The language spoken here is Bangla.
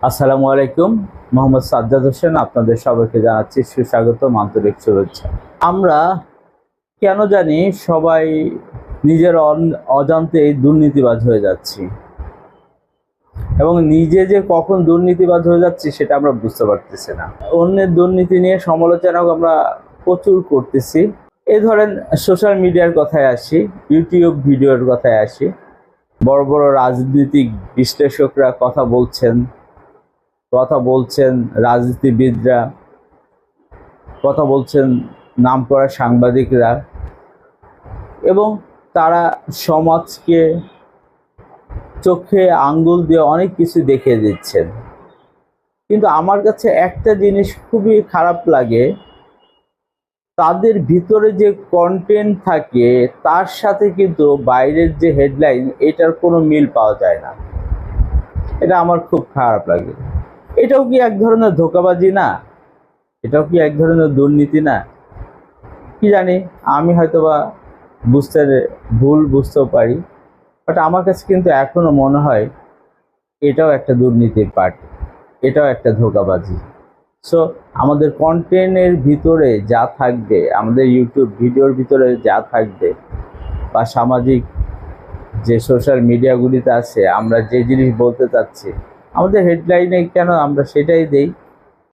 আসসালামু আলাইকুম। মোহাম্মদ সাজ্জাদ হোসেন আপনাদের সবাইকে জানাচ্ছি সুস্বাগতম, আন্তরিক শুভেচ্ছা। আমরা কেন জানি সবাই নিজের অজান্তেই দুর্নীতিবাজ হয়ে যাচ্ছি, এবং নিজে যে কখন দুর্নীতিবাজ হয়ে যাচ্ছি সেটা আমরা বুঝতে পারতেছি না। অন্যের দুর্নীতি নিয়ে সমালোচনা আমরা প্রচুর করতেছি। এই ধরেন সোশ্যাল মিডিয়ার কথায় আসি, ইউটিউব ভিডিওর কথায় আসি, বড় বড় রাজনৈতিক বিশ্লেষকরা কথা বলছেন, রাজনীতিবিদরা কথা বলছেন, নামকরা সাংবাদিকরা, এবং তারা সমাজকে চোখে আঙ্গুল দিয়ে অনেক কিছু দেখিয়ে দিচ্ছেন। কিন্তু আমার কাছে একটা জিনিস খুবই খারাপ লাগে, তাদের ভিতরে যে কন্টেন্ট থাকে তার সাথে কিন্তু বাইরের যে হেডলাইন এটার কোনো মিল পাওয়া যায় না। এটা আমার খুব খারাপ লাগে। এটাও কি এক ধরনের ধোঁকাবাজি না? এটাও কি এক ধরনের দুর্নীতি না? কি জানি, আমি হয়তোবা ভুল বুঝতেও পারি, বাট আমার কাছে কিন্তু এখনো মনে হয় এটাও একটা দুর্নীতির পার্ট, এটাও একটা ধোঁকাবাজি। সো আমাদের কন্টেন্টের ভিতরে যা থাকবে, আমাদের ইউটিউব ভিডিওর ভিতরে যা থাকবে, বা সামাজিক যে সোশ্যাল মিডিয়াগুলিতে আছে, আমরা যে জিনিস বলতে চাচ্ছি আমাদের হেডলাইনে কেন আমরা সেটাই দেই,